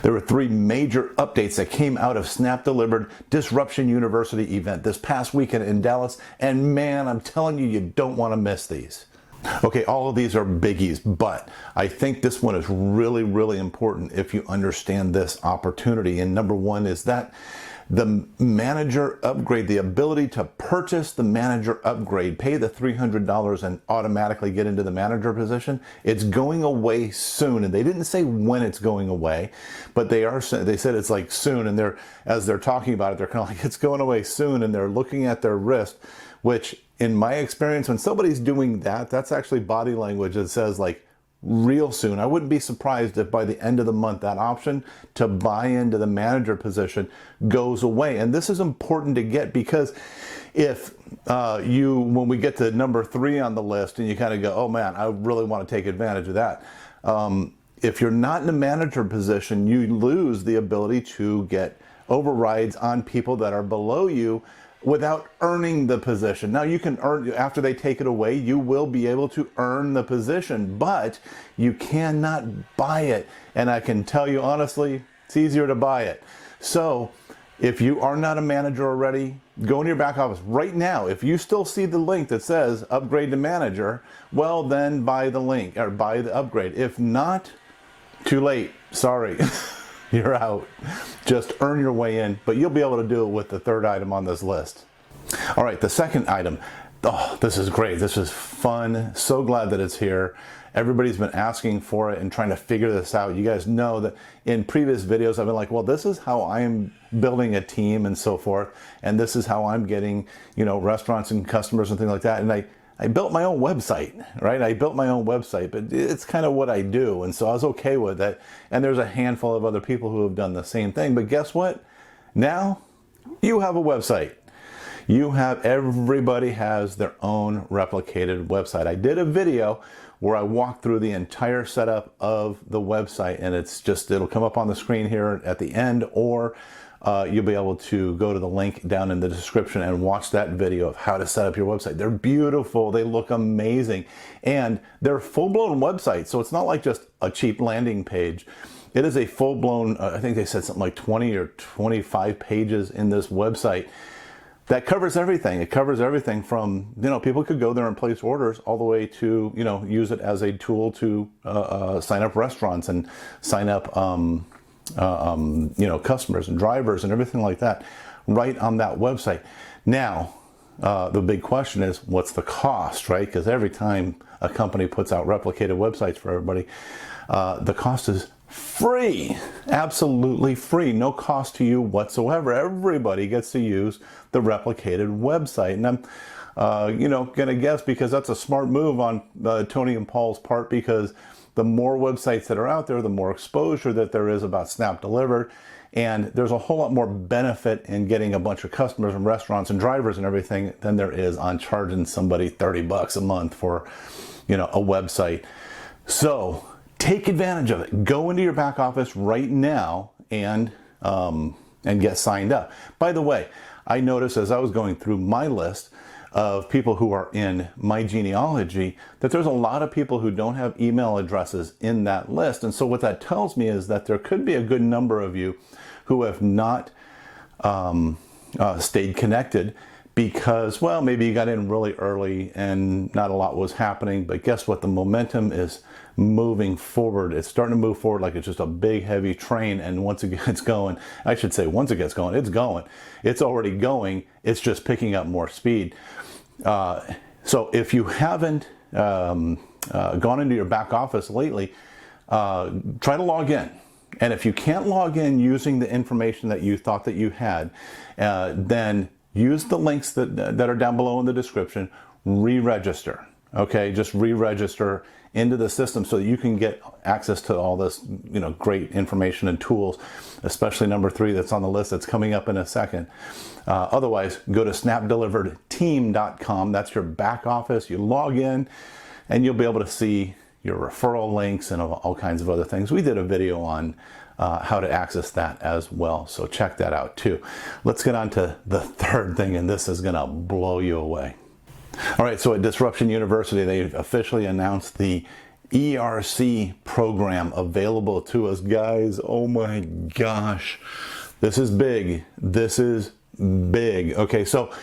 There were 3 major updates that came out of Snap Delivered Disruption University event this past weekend in Dallas, and man, I'm telling you, you don't want to miss these. Okay, all of these are biggies, but I think this one is really, really important if you understand this opportunity. And number one is that the manager upgrade, the ability to purchase the manager upgrade, pay the $300 and automatically get into the manager position, it's going away soon. And they didn't say when it's going away, but they said it's like soon. And as they're talking about it, they're kind of like, it's going away soon. And they're looking at their wrist, which in my experience, when somebody's doing that, that's actually body language that says like real soon. I wouldn't be surprised if by the end of the month that option to buy into the manager position goes away. And this is important to get, because if when we get to number 3 on the list and you kind of go, oh man, I really want to take advantage of that. If you're not in a manager position, you lose the ability to get overrides on people that are below you without earning the position. Now you can earn, after they take it away, you will be able to earn the position, but you cannot buy it. And I can tell you honestly, it's easier to buy it. So if you are not a manager already, go into your back office right now. If you still see the link that says upgrade to manager, well then buy the link or buy the upgrade. If not, too late, sorry. You're out. Just earn your way in, but you'll be able to do it with the 3rd item on this list. All right, the 2nd item. Oh, this is great. This is fun. So glad that it's here. Everybody's been asking for it and trying to figure this out. You guys know that in previous videos, I've been like, well, this is how I'm building a team and so forth. And this is how I'm getting, restaurants and customers and things like that. And I built my own website, right? I built my own website, but it's kind of what I do. And so I was okay with it. And there's a handful of other people who have done the same thing. But guess what? Now you have a website. Everybody has their own replicated website. I did a video where I walked through the entire setup of the website, and it'll come up on the screen here at the end, or you'll be able to go to the link down in the description and watch that video of how to set up your website. They're beautiful, they look amazing, and they're full-blown websites, so it's not like just a cheap landing page. It is a full-blown, I think they said something like 20 or 25 pages in this website that covers everything. It covers everything from, people could go there and place orders all the way to, use it as a tool to sign up restaurants and sign up customers and drivers and everything like that right on that website. Now, the big question is, what's the cost, right? Because every time a company puts out replicated websites for everybody, the cost is free, absolutely free, no cost to you whatsoever. Everybody gets to use the replicated website. And I'm, gonna guess because that's a smart move on Tony and Paul's part, because the more websites that are out there, the more exposure that there is about Snap Delivered. And there's a whole lot more benefit in getting a bunch of customers and restaurants and drivers and everything than there is on charging somebody $30 a month for, a website. So take advantage of it. Go into your back office right now and get signed up. By the way, I noticed as I was going through my list of people who are in my genealogy that there's a lot of people who don't have email addresses in that list. And so what that tells me is that there could be a good number of you who have not stayed connected because, well, maybe you got in really early and not a lot was happening. But guess what? The momentum is moving forward. It's starting to move forward like it's just a big, heavy train. And once it gets going, I should say, once it gets going, it's going. It's already going. It's just picking up more speed. So if you haven't gone into your back office lately, try to log in. And if you can't log in using the information that you thought that you had, then use the links that are down below in the description. Re-register. Okay, just re-register into the system so that you can get access to all this, great information and tools, especially number 3 that's on the list that's coming up in a second. Otherwise, go to snapdeliveredteam.com. That's your back office. You log in and you'll be able to see your referral links and all kinds of other things. We did a video on how to access that as well, so check that out too. Let's get on to the 3rd thing, and this is gonna blow you away. All right, so at Disruption University, they officially announced the ERC program available to us, guys. Oh my gosh, this is big. This is big. Okay, so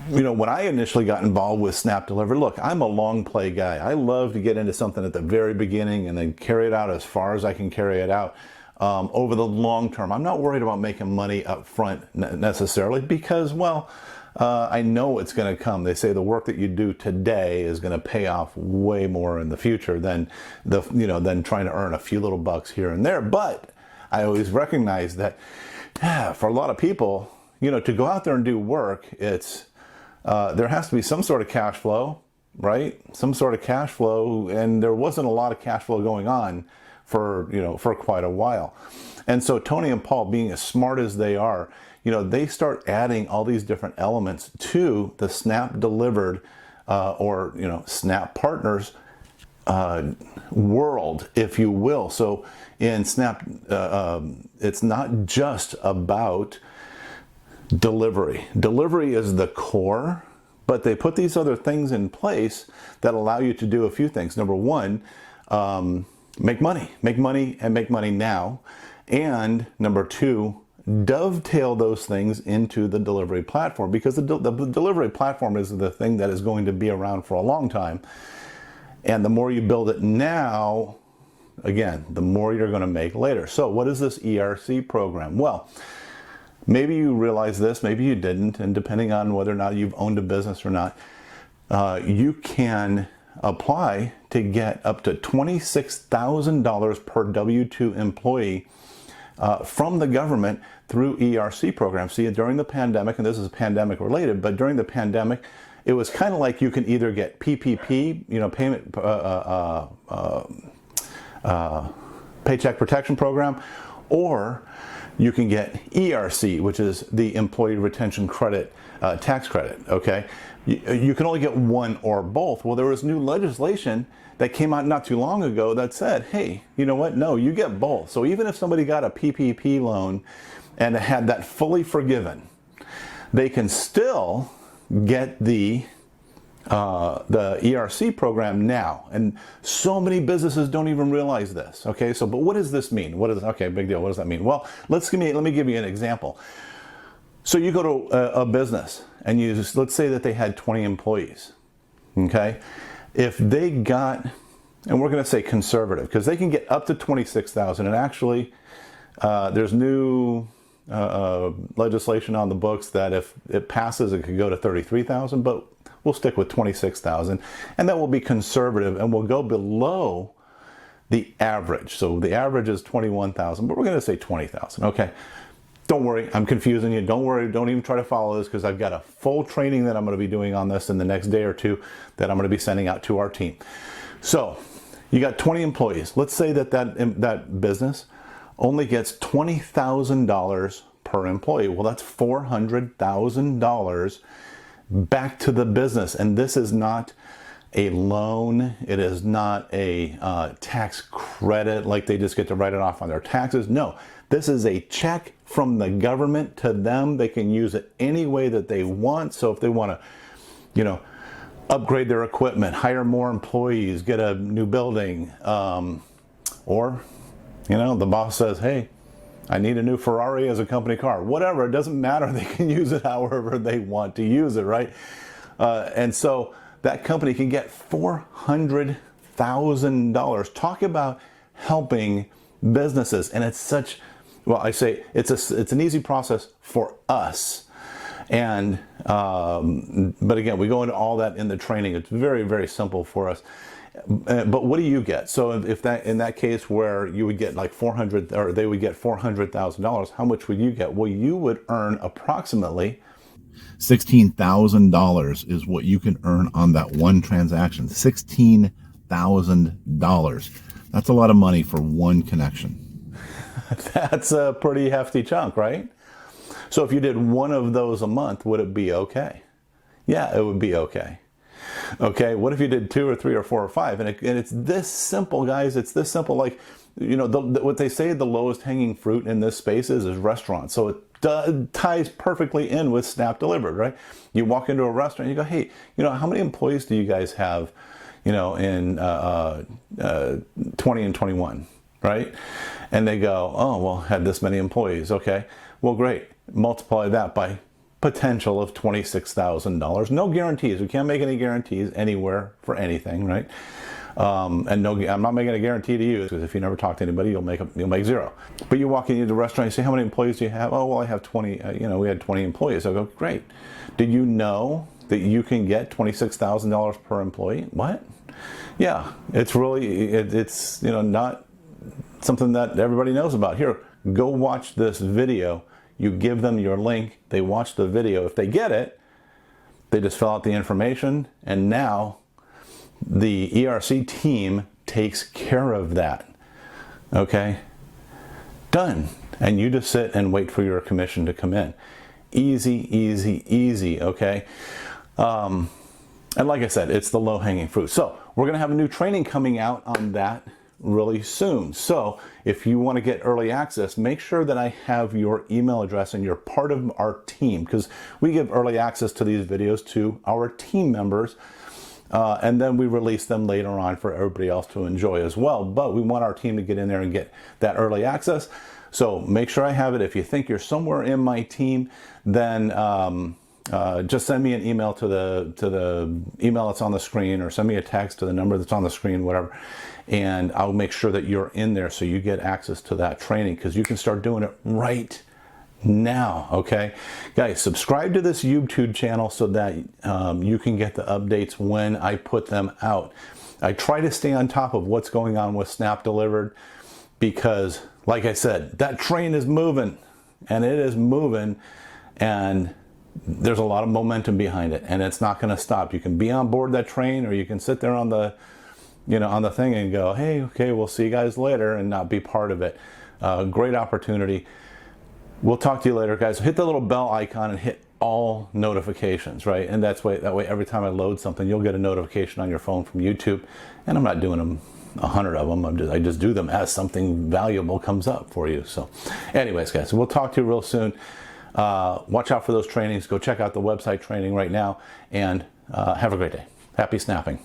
when I initially got involved with Snap Deliver, look, I'm a long play guy. I love to get into something at the very beginning and then carry it out as far as I can carry it out over the long term. I'm not worried about making money up front necessarily because, well, I know it's going to come. They say the work that you do today is going to pay off way more in the future than than trying to earn a few little bucks here and there. But I always recognize that for a lot of people, to go out there and do work, it's there has to be some sort of cash flow, right? Some sort of cash flow, and there wasn't a lot of cash flow going on for quite a while. And so Tony and Paul, being as smart as they are, they start adding all these different elements to the Snap Delivered or Snap Partners world, if you will. So in Snap, it's not just about delivery. Delivery is the core, but they put these other things in place that allow you to do a few things. Number one, make money and make money now. And number two, dovetail those things into the delivery platform, because the delivery platform is the thing that is going to be around for a long time. And the more you build it now, again, the more you're going to make later. So what is this ERC program? Well, maybe you realize this, maybe you didn't, and depending on whether or not you've owned a business or not, you can apply to get up to $26,000 per W-2 employee from the government through ERC programs. See, during the pandemic, and this is pandemic related, but during the pandemic, it was kind of like you can either get PPP, payment, Paycheck Protection Program, or you can get ERC, which is the Employee Retention Credit, tax credit, okay? You can only get one or both. Well, there was new legislation that came out not too long ago that said, hey, you know what? No, you get both. So even if somebody got a PPP loan and had that fully forgiven, they can still get the ERC program now. And so many businesses don't even realize this. Okay, so but what does this mean? Okay, big deal. What does that mean? Well, let me give you an example. So you go to a business and let's say that they had 20 employees. Okay, if they got, and we're going to say conservative, because they can get up to 26,000, and actually there's new legislation on the books that if it passes, it could go to 33,000, but we'll stick with 26,000, and that will be conservative, and we'll go below the average. So the average is 21,000, but we're going to say 20,000. Okay. Don't worry, I'm confusing you. Don't worry, don't even try to follow this, because I've got a full training that I'm going to be doing on this in the next day or two that I'm going to be sending out to our team. So you got 20 employees. Let's say that business only gets $20,000 per employee. Well, that's $400,000 back to the business. And this is not a loan. It is not a tax credit, like they just get to write it off on their taxes. No, this is a check from the government to them. They can use it any way that they want. So if they want to, upgrade their equipment, hire more employees, get a new building, or, the boss says, hey, I need a new Ferrari as a company car. Whatever, it doesn't matter. They can use it however they want to use it, right? And so that company can get $400,000. Talk about helping businesses. And it's such, well, I say it's an easy process for us. And, but again, we go into all that in the training. It's very, very simple for us. But what do you get? So if that, in that case where you would get like they would get $400,000, how much would you get? Well, you would earn approximately $16,000 is what you can earn on that one transaction. $16,000. That's a lot of money for one connection. That's a pretty hefty chunk, right? So if you did one of those a month, would it be okay? Yeah, it would be okay. Okay, what if you did 2 or 3 or 4 or 5? And it's this simple, guys. It's this simple. Like, what they say the lowest hanging fruit in this space is restaurants. So it ties perfectly in with Snap Delivered, right? You walk into a restaurant, you go, hey, how many employees do you guys have? you know, in 20 and 21, right? And they go, oh, well, had this many employees. Okay, well, great. Multiply that by potential of $26,000. No guarantees. We can't make any guarantees anywhere for anything, right? And no, I'm not making a guarantee to you, because if you never talk to anybody, you'll make zero. But you walk into the restaurant, you say, how many employees do you have? Oh, well, I have 20, you know, we had 20 employees. I go, great. Did you know that you can get $26,000 per employee? What? Yeah, it's really, it's, you know, not something that everybody knows about. Here, go watch this video. You give them your link, they watch the video. If they get it, they just fill out the information, and now the ERC team takes care of that. Okay? Done. And you just sit and wait for your commission to come in. Easy, easy, easy, okay? And like I said, it's the low-hanging fruit. So we're going to have a new training coming out on that really soon. So if you want to get early access, make sure that I have your email address and you're part of our team, because we give early access to these videos to our team members, and then we release them later on for everybody else to enjoy as well. But we want our team to get in there and get that early access. So make sure I have it. If you think you're somewhere in my team, then just send me an email to the email that's on the screen, or send me a text to the number that's on the screen, whatever, and I'll make sure that you're in there so you get access to that training, because you can start doing it right now. Okay, guys, subscribe to this YouTube channel so that you can get the updates when I put them out. I try to stay on top of what's going on with Snap Delivered, because like I said, that train is moving, and it is moving, and there's a lot of momentum behind it, and it's not going to stop. You can be on board that train, or you can sit there on the, you know, on the thing and go, hey, okay, we'll see you guys later, and not be part of it. Great opportunity. We'll talk to you later, guys. Hit the little bell icon and hit all notifications, right? And that way every time I load something, you'll get a notification on your phone from YouTube. And I'm not doing them 100 of them. I just do them as something valuable comes up for you. So anyways, guys, we'll talk to you real soon. Watch out for those trainings. Go check out the website training right now, and have a great day. Happy snapping.